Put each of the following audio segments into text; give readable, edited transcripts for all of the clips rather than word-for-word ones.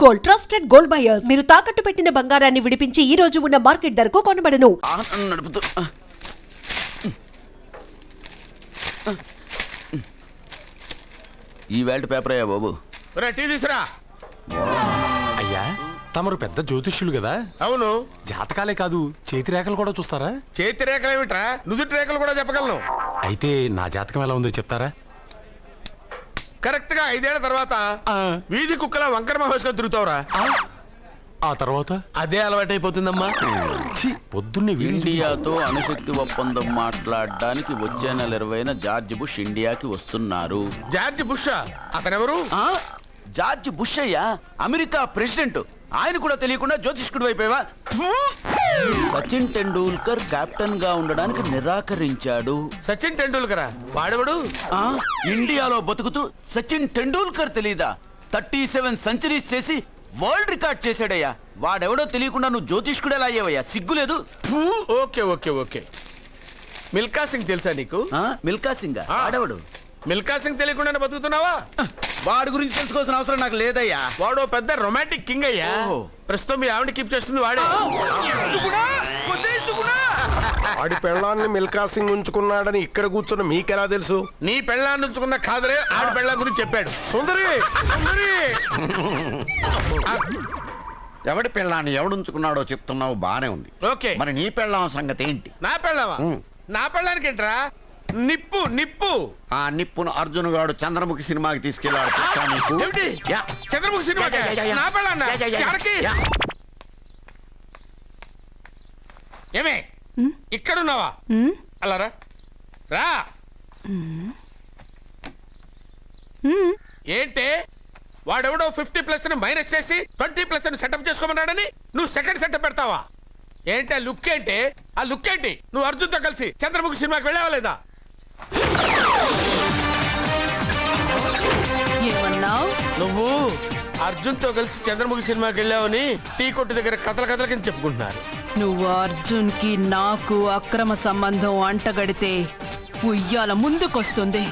Gold, trusted gold buyers. మీరు తాకట్టు పెట్టిన బంగారాన్ని విడిపించి ఈ రోజు ఉన్న మార్కెట్ ధరకు కొనబడను. ఈ వేల్ట్ పేపర్ అయ్యా బాబు. టీ తీసురా. అయ్యా తమరు పెద్ద జ్యోతిష్యులు కదా? అవును. జాతకాలే కాదు చేతి రేఖలు కూడా చూస్తారా? చేతి రేఖలు ఏమిట్రా, నుదుటి రేఖలు కూడా చెప్పగలను. అయితే నా జాతకం ఎలా ఉందో చెప్తారా? కరెక్ట్ గా 5 ఏళ్ల తర్వాత వీధి కుక్కల వంకర మహేష్గా తిరుగుతావురా. ఆ తర్వాత అదే అలవాటైపోతుందమ్మా. పొద్దున్నే ఇండియాతో అణుశక్తి ఒప్పందం మాట్లాడడానికి వచ్చే నెల 20న జార్జ్ బుష్ ఇండియాకి వస్తున్నారు. జార్జ్ బుషా? అతనెవరు? జార్జ్ బుష్ అయ్యా, అమెరికా ప్రెసిడెంట్. ఆయన కూడా తెలియకుండా జ్యోతిష్కుడు వైపోయావా? సచిన్ టెండూల్కర్ కెప్టెన్ గా ఉండడానికి నిరాకరించాడు. సచిన్ టెండూల్కరా? వాడెవడు? ఇండియాలో బతుకుతూ సచిన్ టెండూల్కర్ తెలీదా? 37 సెంచరీస్ చేసి వరల్డ్ రికార్డ్ చేశాడయ్యా. వాడెవడో తెలియకుండా నువ్వు జ్యోతిష్కుడు ఎలా అయ్యావయ్యా? సిగ్గులేదు? Okay okay okay. Milkha Singh తెలుసా నీకు? మిల్కా సింగ్ వాడెవడు? మిల్కా సింగ్ తెలియకుండానే బతుకుతున్నావా? వాడి గురించి తెలుసుకోవాల్సిన అవసరం నాకు లేదయ్యా. వాడు పెద్ద రొమాంటిక్ కింగ్ అయ్యా. ప్రస్తుతం మీ ఆవిడ కీప్ చేస్తుంది వాడే. వాడి పెళ్ళాన్ని మిల్కా సింగ్ ఉంచుకున్నాడని ఇక్కడ కూర్చున్న మీకెలా తెలుసు? నీ పెళ్ళాన్ని ఉంచుకున్న కాదరే ఆడి పెళ్ళాం గురించి చెప్పాడు. సుందరి సుందరి. ఎవడి పెళ్ళాన్ని ఎవడుంచుకున్నాడో చెప్తున్నావు, బానే ఉంది. ఓకే, మరి నీ పెళ్ళాం సంగతి ఏంటి? నా పెళ్ళావా? నా పెళ్ళానికి ఏంట్రా? నిప్పు నిప్పు. ఆ నిప్పును అర్జున్ గాడు చంద్రముఖి సినిమాకి తీసుకెళ్ళాడు. చంద్రముఖి సినిమా నా పెళ్ళాన్నా? ఏమే ఇక్కడున్నావా? అలా రా రా. ఏంటే వాడెవడో 50+ మైనస్ చేసి 20+ సెటప్ చేసుకోమన్నాడని నువ్వు సెకండ్ సెటప్ పెడతావా? ఏంటి ఆ లుక్? ఏంటి ఆ లుక్? ఏంటి నువ్వు అర్జున్తో కలిసి చంద్రముఖి సినిమాకి వెళ్ళావా లేదా? నువ్వు అర్జున్తో కలిసి చంద్రముఖి సినిమాకి వెళ్ళావని టీ కొట్టు దగ్గర కథల కింద చెప్పుకుంటున్నారు. నువ్వు అర్జున్ కి నాకు అక్రమ సంబంధం అంటగడితే ఉయ్యాల ముందుకొస్తుంది.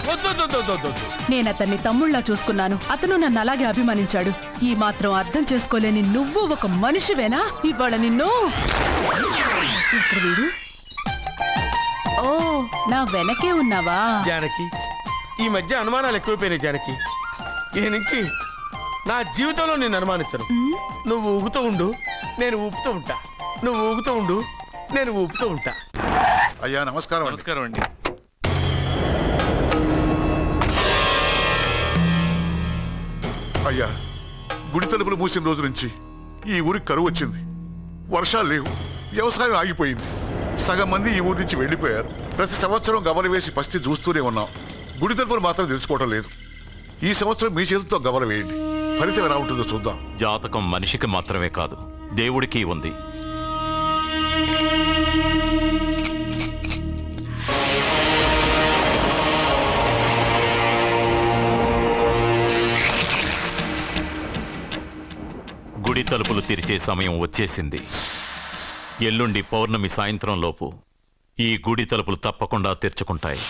నేను అతన్ని తమ్ముళ్లా చూసుకున్నాను. అతను నన్ను అలాగే అభిమానించాడు. ఈ మాత్రం అర్థం చేసుకోలేని నువ్వు ఒక మనిషివేనా? ఇవాళ నిన్ను ఇక్కడ వీడు. ఓ, నా వెనకే ఉన్నావా? జానకి, ఈ మధ్య అనుమానాలు ఎక్కువైపోయినాయి జానకి. ఈ నుంచి నా జీవితంలో నేను అనుమానించను. నువ్వు ఊగుతూ ఉండు, నేను ఊపుతూ ఉంటా. నువ్వు ఊగుతూ ఉండు, నేను ఊపుతూ ఉంటా. అయ్యా నమస్కారం. నమస్కారం అండి. అయ్యా, గుడి తలుపులు మూసిన రోజు నుంచి ఈ ఊరికి కరువు వచ్చింది. వర్షాలు లేవు, వ్యవసాయం ఆగిపోయింది. సగం మంది ఈ ఊరి నుంచి వెళ్ళిపోయారు. ప్రతి సంవత్సరం గవల వేసి పస్తి చూస్తూనే ఉన్నాం. గుడి తలుపులు మాత్రం తెలుసుకోవడం లేదు. ఈ సంవత్సరం మీ చేతితో గవల వేయండి, ఫలితం ఎలా ఉంటుందో చూద్దాం. జాతకం మనిషికి మాత్రమే కాదు, దేవుడికి ఉంది. గుడి తలుపులు తెరిచే సమయం వచ్చేసింది. ఎల్లుండి పౌర్ణమి సాయంత్రం లోపు ఈ గుడి తలుపులు తప్పకుండా తెరుచుకుంటాయి.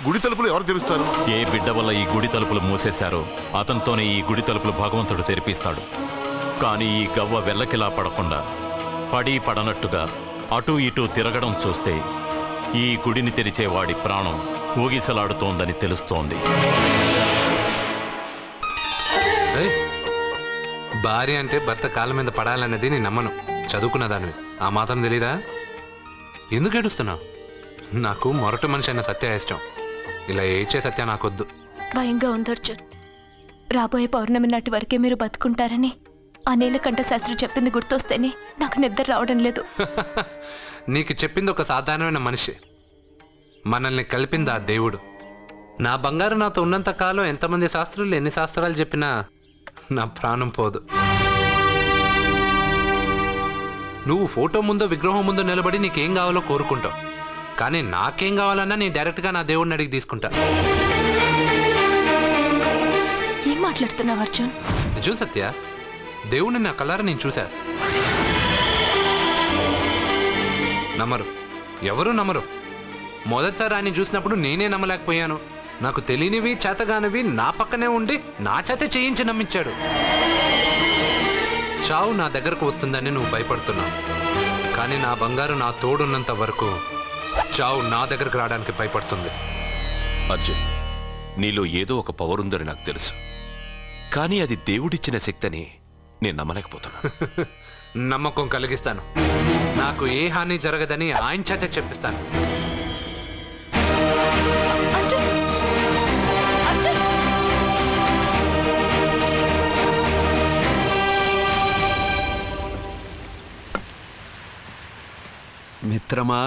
గుడి తలుపులు ఎవరు తెరుస్తారు? ఏ బిడ్డ వల్ల ఈ గుడి తలుపులు మూసేశారో అతనితోనే ఈ గుడి తలుపులు భగవంతుడు తెరిపిస్తాడు. కానీ ఈ గవ్వ వెల్లకిలా పడకుండా పడి పడనట్టుగా అటూ ఇటూ తిరగడం చూస్తే ఈ గుడిని తెరిచే వాడి ప్రాణం ఊగిసలాడుతోందని తెలుస్తోంది. భార్య అంటే భర్త కాళ్ళ మీద పడాలన్నది నేను నమ్మను. చదువుకున్న దానివి, ఆ మాత్రం తెలీదా? ఎందుకు ఏడుస్తున్నావు? నాకు మొరటి మనిషి అయిన సత్య ఇష్టం. ఇలా ఏడ్చే సత్య నాకొద్దు. భయంగా ఉంది అర్జున్. రాబోయే పౌర్ణమి నాటి వరకే మీరు బతుకుంటారని ఆ నీలకంఠ శాస్త్రి చెప్పింది గుర్తొస్తేనే నాకు నిద్ర రావడం లేదు. నీకు చెప్పింది ఒక సాధారణమైన మనిషి, మనల్ని కలిపింది ఆ దేవుడు. నా బంగారు నాతో ఉన్నంత కాలం ఎంతమంది శాస్త్రులు ఎన్ని శాస్త్రాలు చెప్పినా నా ప్రాణం పోదు. నువ్వు ఫోటో ముందో విగ్రహం ముందో నిలబడి నీకేం కావాలో కోరుకుంటావు. కానీ నాకేం కావాలన్నా నేను డైరెక్ట్గా నా దేవుడిని అడిగి తీసుకుంటా. ఏం మాట్లాడుతున్నావు అర్జున్? నిజం సత్య, దేవుడిని నా కళ్ళారా నేను చూశా. నమ్మరు, ఎవరు నమ్మరు. మొదటిసారి ఆయన చూసినప్పుడు నేనే నమ్మలేకపోయాను. నాకు తెలియనివి చేతగానివి నా పక్కనే ఉండి నా చేత చేయించి నమ్మించాడు. చావు నా దగ్గరకు వస్తుందని నువ్వు భయపడుతున్నావు, కానీ నా బంగారు నా తోడున్నంత వరకు చావు నా దగ్గరకు రావడానికి భయపడుతుంది. అర్జున్, నీలో ఏదో ఒక పవర్ ఉందని నాకు తెలుసు, కానీ అది దేవుడిచ్చిన శక్తి అని నేను నమ్మలేకపోతున్నా. నమ్మకం కలిగిస్తాను. నాకు ఏ హాని జరగదని ఆయన చేత చెప్పిస్తాను. అర్జున్! అర్జున్! మిత్రమా,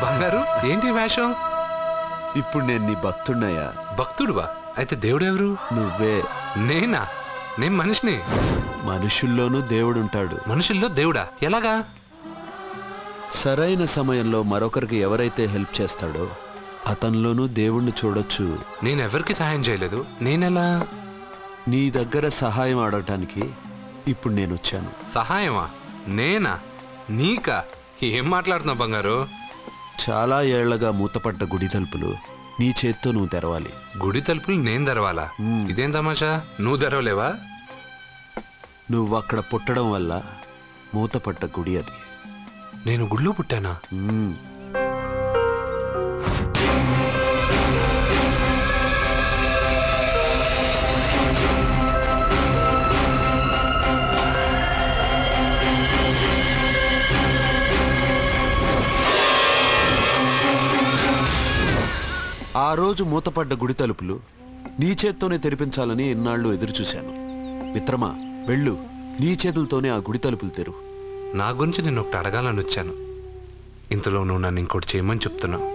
బంగారు ఏంటి వేషం? ఇప్పుడు నేను నీ భక్తుడినయ్యా. భక్తుడువా? అయితే దేవుడెవరు? నువ్వే. నేనా? నేను మనిషిని. మనుషుల్లోనూ దేవుడుంటాడు. మనుషుల్లో దేవుడా? ఎలాగా? సరైన సమయంలో మరొకరికి ఎవరైతే హెల్ప్ చేస్తాడో అతనిలోనూ దేవుణ్ణి చూడొచ్చు. నేనెవరికి సహాయం చేయలేదు. నేనెలా? నీ దగ్గర సహాయం అడగటానికి ఇప్పుడు నేను వచ్చాను. సహాయమా? నేనా? నీకా? ఏం మాట్లాడుతున్నావు బంగారు? చాలా ఏళ్లగా మూతపడ్డ గుడి తలుపులు నీ చేత్తో నువ్వు తెరవాలి. గుడి తలుపులు నేను తెరవాలా? ఇదేం తమాషా? నువ్వు తెరవలేవా? నువ్వు అక్కడ పుట్టడం వల్ల మూతపడ్డ గుడి అది. నేను గుడిలో పుట్టానా? ఆ రోజు మూతపడ్డ గుడి తలుపులు నీ చేత్తోనే తెరిపించాలని ఎన్నాళ్ళు ఎదురు చూశాను. మిత్రమా, వెళ్ళు, నీ చేతులతోనే ఆ గుడి తలుపులు తెరు. నా గురించి నేను ఒకటి అడగాలని వచ్చాను. ఇంతలో నువ్వు నన్ను ఇంకోటి చేయమని చెప్తున్నావు.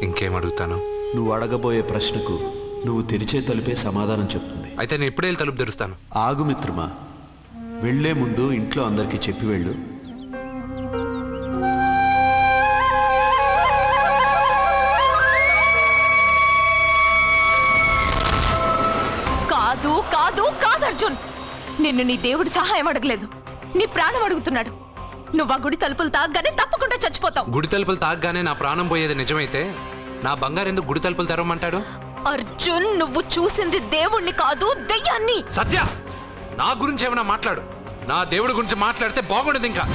ఇంకేం అడుగుతాను? నువ్వు అడగబోయే ప్రశ్నకు నువ్వు తెరిచే తలుపే సమాధానం చెప్తుంది. అయితే నేను ఇప్పుడే తలుపు తెరుస్తాను. ఆగు మిత్రమా, వెళ్లే ముందు ఇంట్లో అందరికీ చెప్పి వెళ్ళు. కాదు కాదు కాదు అర్జున్, నిన్ను నీ దేవుడు సహాయం అడగలేదు, నీ ప్రాణం అడుగుతున్నాడు. నువ్వు ఆ గుడి తలుపులు తాగ్గానే తప్పకుండా చచ్చిపోతావు. గుడి తలుపులు తాగ్గానే నా ప్రాణం పోయేది నిజమైతే నా బంగారు ఎందుకు గుడి తలుపులు తెరవమంటాడు? అర్జున్, నువ్వు చూసింది దేవుణ్ణి కాదు, దెయ్యాన్ని. సత్య, నా గురించి ఏమైనా మాట్లాడు. నా దేవుడి గురించి మాట్లాడితే బాగుండదు. ఇంకా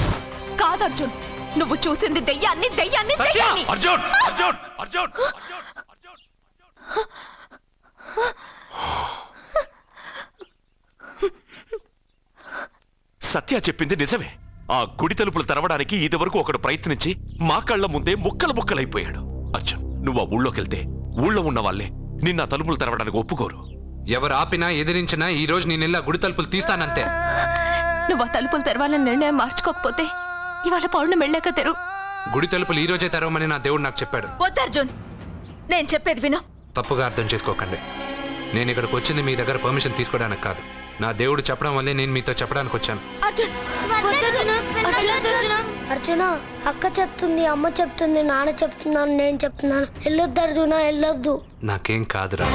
కాదు అర్జున్, నువ్వు చూసింది దెయ్యాన్ని, దెయ్యాన్ని, దెయ్యాన్ని. అర్జున్! అర్జున్! అర్జున్! సత్య చెప్పింది నిజమే. ఆ గుడి తలుపులు తెరవడానికి ఇదివరకు ఒకడు ప్రయత్నించి మా కళ్ళ ముందే ముక్కలు ముక్కలైపోయాడు. అర్జున్, నువ్వు ఆ ఊళ్ళోకెళ్తే ఊళ్ళో ఉన్న వాళ్ళే నిన్న తలుపులు తెరవడానికి ఒప్పుకోరు. ఎవరు ఆపినా ఎదిరించినా ఈ రోజు నేను గుడి తలుపులు తీస్తానంతే. నువ్వు ఆ తలుపులు తెరవాలని నిర్ణయం మార్చుకోకపోతే ఇవాళ పౌర్ణమి వెళ్ళాక తెరు. గుడి తలుపులు ఈ రోజే తెరవమని నా దేవుడు నాకు చెప్పాడు. వద్దు అర్జున్, నేను చెప్పేది విను. తప్పుగా అర్థం చేసుకోకండి. నేను ఇక్కడికి వచ్చింది మీ దగ్గర పర్మిషన్ తీసుకోవడానికి కాదు. నా దేవుడు చెప్పడం వల్లే నేను మీతో చెప్పడానికి వచ్చాను. అర్జున, అక్క చెప్తుంది, అమ్మ చెప్తుంది, నాన్న చెప్తున్నాను, నేను చెప్తున్నాను. వెళ్ళొద్దు అర్జున, వెళ్ళొద్దు. నాకేం కాదురా.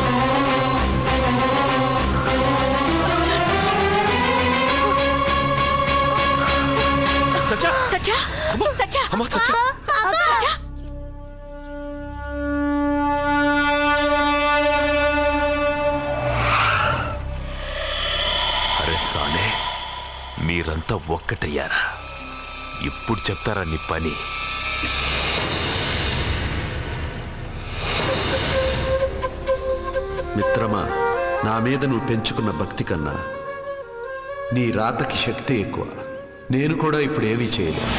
సత్య, సత్య, సత్య. అరే సాలే, మీరంతా ఒక్కటయ్యారా? ఇప్పుడు చెప్తారా నీ పని? మిత్రమా, నా మీద నువ్వు పెంచుకున్న భక్తి కన్నా నీ రాతకి శక్తి ఎక్కువ. నేను కూడా ఇప్పుడు ఏమీ చేయలేదు.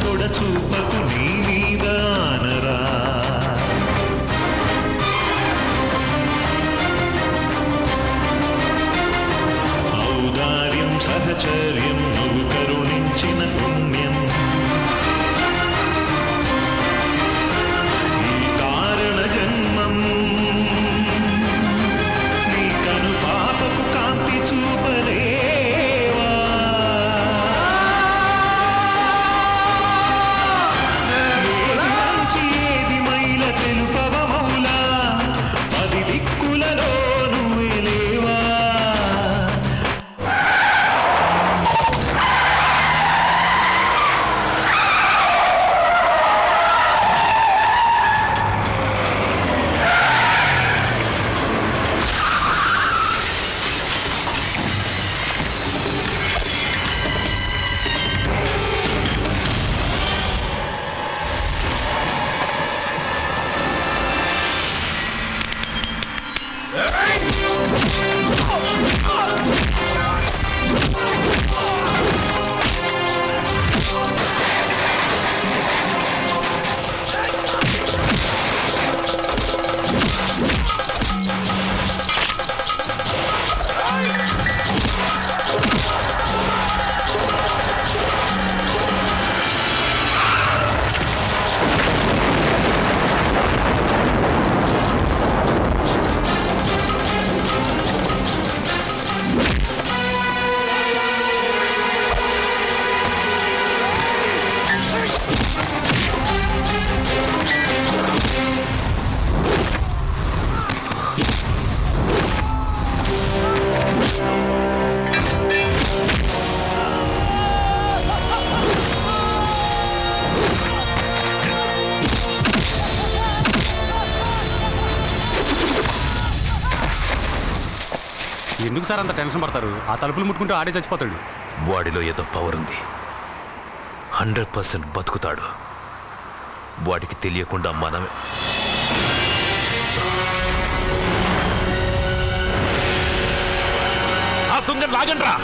పొడ చూపకు నీ మీద ఆనరా. ఔదార్యం సహచర్యం నువ్వు కరుణించిన పుణ్యం. ఈ కారణ జన్మం నీ కను పాపకు కాంతి చూపలేవా. ఏది మంచి ఏది మైల తెలుపవ మౌలా, పది దిక్కులలో నువ్వే లేవా. ఎందుకు సార్ అంత టెన్షన్ పడతారు? ఆ తలుపులు ముట్టుకుంటూ ఆడే చచ్చిపోతాడు. వాడిలో ఏదో పవర్ ఉంది. 100% బతుకుతాడు. వాడికి తెలియకుండా మనమే ఆ తుంగ లాగండ్రా.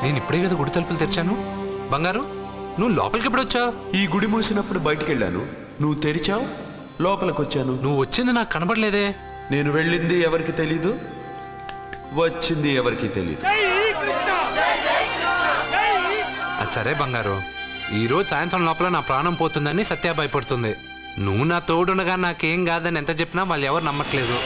నేను ఇప్పుడే కదా గుడి తలుపులు తెరిచాను. బంగారు, నువ్వు లోపలికి ఎప్పుడు వచ్చావు? ఈ గుడి మూసినప్పుడు బయటికి వెళ్ళాను, నువ్వు తెరిచావు, లోపలికి వచ్చాను. నువ్వు వచ్చింది నాకు కనబడలేదే. నేను వెళ్ళింది ఎవరికి తెలీదు, వచ్చింది ఎవరికి తెలీదు. అది సరే బంగారు, ఈరోజు సాయంత్రం లోపల నా ప్రాణం పోతుందని సత్య భయపడుతుంది. నువ్వు నా తోడునగా నాకేం కాదని ఎంత చెప్పినా వాళ్ళు ఎవరు నమ్మట్లేదు.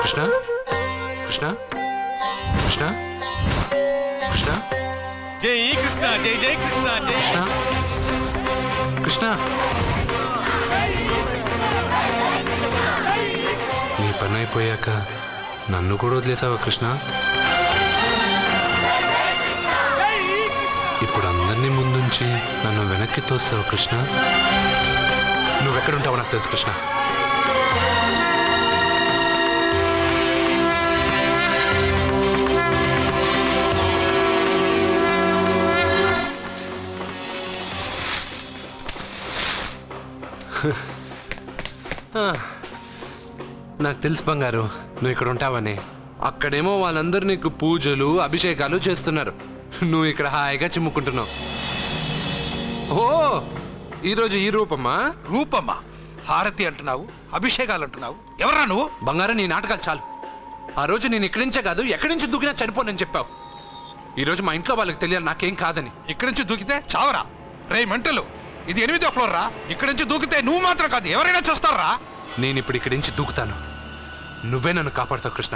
కృష్ణ కృష్ణ కృష్ణ కృష్ణ జై కృష్ణ, జై జై కృష్ణ, జై కృష్ణ కృష్ణ. నీ పని అయిపోయాక నన్ను కూడా వదిలేసావా కృష్ణ? ఇప్పుడు అందరినీ ముందుంచి నన్ను వెనక్కి తోస్తావు కృష్ణ. నువ్వెక్కడుంటావో నాకు తెలుసు కృష్ణ. నాకు తెలుసు బంగారు నువ్వు ఇక్కడ ఉంటావని. అక్కడేమో వాళ్ళందరూ నీకు పూజలు అభిషేకాలు చేస్తున్నారు, నువ్వు ఇక్కడ హాయిగా చిమ్ముకుంటున్నావు. ఓ ఈరోజు ఈ రూపమ్మా? రూపమ్మా? హారతి అంటున్నావు, అభిషేకాలు అంటున్నావు, ఎవరా నువ్వు? బంగారం నీ నాటకాలు చాలు. ఆ రోజు నేను ఇక్కడి నుంచే కాదు ఎక్కడి నుంచి దూకినా చనిపోనని చెప్పావు. ఈరోజు మా ఇంట్లో వాళ్ళకి తెలియాలి నాకేం కాదని. ఇక్కడి నుంచి దూకితే చావరా? రే మెంటలు, ఇది 8వ ఫ్లోర్ రా. ఇక్కడి నుంచి దూకితే నువ్వు మాత్రం కాదు ఎవరైనా చూస్తారా? నేను ఇప్పుడు ఇక్కడి నుంచి దూకుతాను, నువ్వే నన్ను కాపాడుతావు కృష్ణ.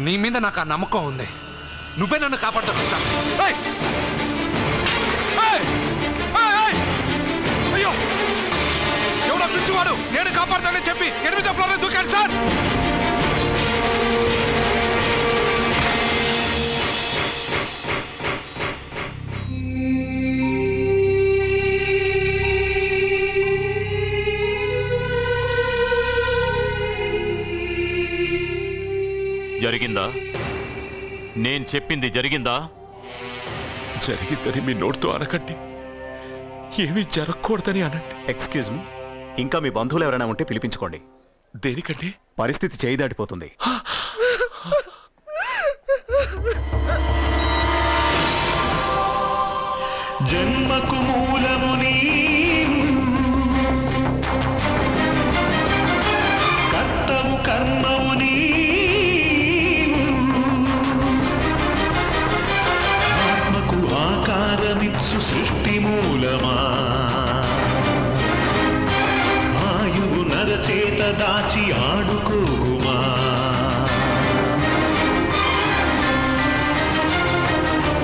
నీ మీద నాకు ఆ నమ్మకం ఉంది, నువ్వే నన్ను కాపాడుతావు కృష్ణ. అయ్యో ఎవరో పిచ్చివాడు నేను కాపాడుతానని చెప్పి 8వ ఫ్లోర్ లో దూకాడు సార్. జరిగిందా? నేను చెప్పింది జరిగిందా? జరిగిందని మీ నోటితో అనకండి, ఏమీ జరగకూడదని అనండి. ఎక్స్క్యూజ్ మీ, ఇంకా మీ బంధువులు ఎవరైనా ఉంటే పిలిపించుకోండి. దేనికండి? పరిస్థితి చేయి దాటిపోతుంది. జన్మకు మూలము నీవు, కర్తవు కర్మవు నీవు, ఆత్మకు ఆకారమిచ్చు సృష్టి మూలమా, ఆయువు నరచేత దాచి ఆడుకోగుమా,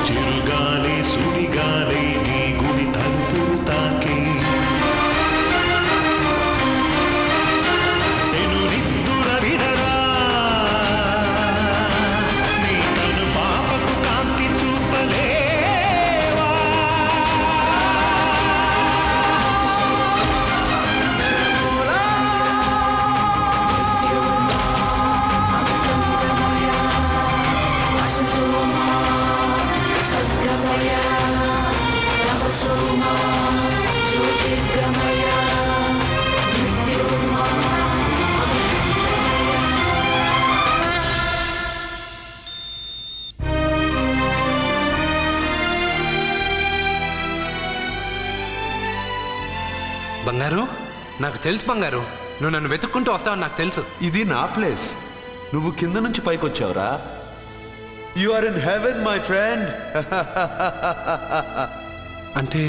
చిరుగాలే సుడిగాలే నీ గుడి తలుపు తాకే, నేను నిద్దుర విడరా, నీ కను పాపకు కాంతి చూపలేవా. బంగారు నాకు తెలుసు బంగారు, నువ్వు నన్ను వెతుక్కుంటూ వస్తావని నాకు తెలుసు. ఇది నా ప్లేస్, నువ్వు కింద నుంచి పైకి వచ్చావురా. You are in heaven my friend. అంటే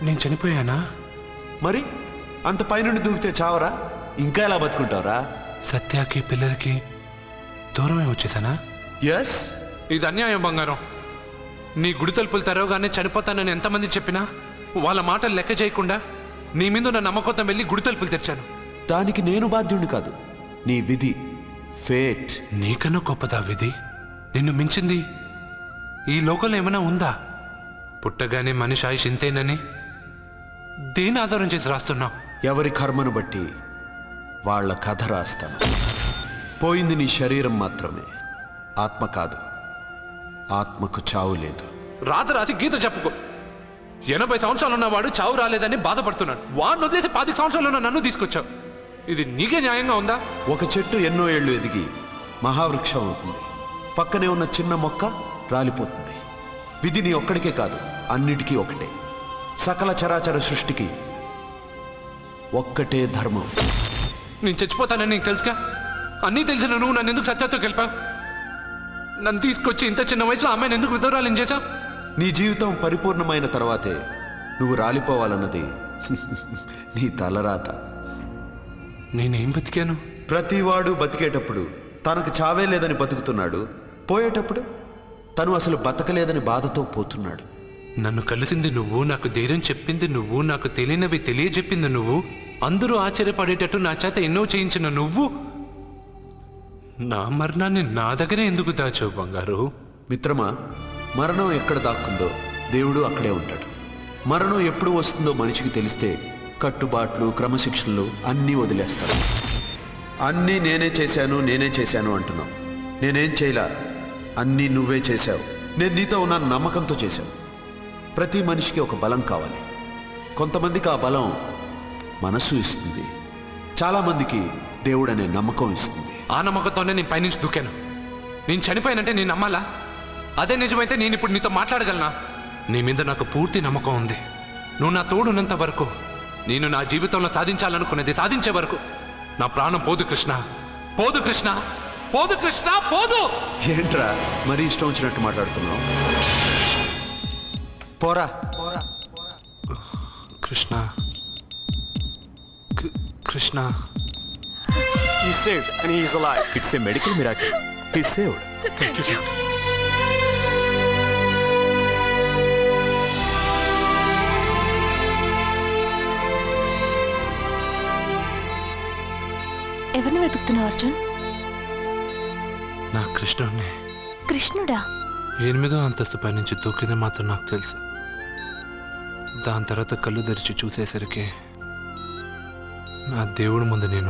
నేను చనిపోయానా? మరి అంత పైనుండి దూకితే చావరా? ఇంకా ఎలా బతుకుంటావురా? సత్యాకి పిల్లలకి దూరమే వచ్చేసానా? ఎస్. ఇది అన్యాయం బంగారం. నీ గుడి తలుపులు తెరవగానే చనిపోతానని ఎంతమంది చెప్పినా వాళ్ళ మాటలు లెక్క చేయకుండా నీ మీద నా నమ్మకంతో వెళ్ళి గుడి తలుపులు తెరిచాను. దానికి నేను బాధ్యుడిని కాదు, నీ విధి, ఫేట్. నీకన్నా గొప్పదా విధి? నిన్ను మించింది ఈ లోకంలో ఏమైనా ఉందా? పుట్టగానే మనిషి ఆయుష్ ఇంతేనని దేని ఆధారం చేసి రాస్తున్నావు? ఎవరి కర్మను బట్టి వాళ్ళ కథ రాస్తాను. పోయింది నీ శరీరం మాత్రమే, ఆత్మ కాదు. ఆత్మకు చావు లేదు. రాత రాసి గీత చెప్పుకో. 80 సంవత్సరాలు ఉన్నవాడు చావు రాలేదని బాధపడుతున్నాడు. వాడిని వదిలేసి 10 సంవత్సరాలు ఉన్న నన్ను తీసుకొచ్చావు. ఇది నీకే న్యాయంగా ఉందా? ఒక చెట్టు ఎన్నో ఏళ్ళు ఎదిగి మహావృక్షం అవుతుంది, పక్కనే ఉన్న చిన్న మొక్క రాలిపోతుంది. విధి నీ ఒక్కడికే కాదు, అన్నిటికీ ఒకటే. సకల చరాచర సృష్టికి ఒక్కటే ధర్మం. నేను చచ్చిపోతానని నీకు తెలుసుగా. అన్నీ తెలిసిన నువ్వు నన్ను ఎందుకు సత్యాతో గెలిపావు? నన్ను తీసుకొచ్చి ఇంత చిన్న వయసులో అమ్మాయిని ఎందుకు విధవరాలని చేశావు? నీ జీవితం పరిపూర్ణమైన తర్వాతే నువ్వు రాలిపోవాలన్నది నీ తలరాత. నేనేం బతికాను? ప్రతివాడు బతికేటప్పుడు తనకు చావే లేదని బతుకుతున్నాడు, పోయేటప్పుడు తను అసలు బతకలేదని బాధతో పోతున్నాడు. నన్ను కలిసింది నువ్వు, నాకు ధైర్యం చెప్పింది నువ్వు, నాకు తెలియనివి తెలియజెప్పింది నువ్వు, అందరూ ఆశ్చర్యపడేటట్టు నా చేత ఎన్నో చేయించిన నువ్వు నా మరణాన్ని నా దగ్గరే ఎందుకు దాచావు బంగారు? మిత్రమా, మరణం ఎక్కడ దాక్కుందో దేవుడు అక్కడే ఉంటాడు. మరణం ఎప్పుడు వస్తుందో మనిషికి తెలిస్తే కట్టుబాట్లు, క్రమశిక్షణలు అన్నీ వదిలేస్తాడు. అన్నీ నేనే చేశాను అంటున్నావు. నేనేం చేయలా, అన్నీ నువ్వే చేశావు. నేను నీతో ఉన్న నమ్మకంతో చేశావు. ప్రతి మనిషికి ఒక బలం కావాలి. కొంతమందికి ఆ బలం మనస్సు ఇస్తుంది, చాలామందికి దేవుడు అనే నమ్మకం ఇస్తుంది. ఆ నమ్మకంతోనే నేను పైనుంచి దూకాను. నేను చనిపోయానంటే నేను నమ్మాలా? అదే నిజమైతే నేను ఇప్పుడు నీతో మాట్లాడగలనా? నీ మీద నాకు పూర్తి నమ్మకం ఉంది. నువ్వు నా తోడున్నంత వరకు, నేను నా జీవితంలో సాధించాలనుకునేది సాధించే వరకు నా ప్రాణం పోదు కృష్ణ, పోదు కృష్ణ, పోదు కృష్ణ, పోదు. ఏంట్రా మరీ ఇష్టం వచ్చినట్టు మాట్లాడుతున్నావు? పోరా Krishna, Krishna. He's saved and he is alive. It's a medical miracle. He's saved. Thank you. ఎవరిని వెతుకుతున్నావు అర్జున్? నా కృష్ణుడిని. కృష్ణుడా? 8వ అంతస్తు పై నుంచి దూకింది మాత్రం నాకు తెలుసు. దాని తర్వాత కళ్ళు తెరిచి చూసేసరికి నా దేవుడి ముందు నేను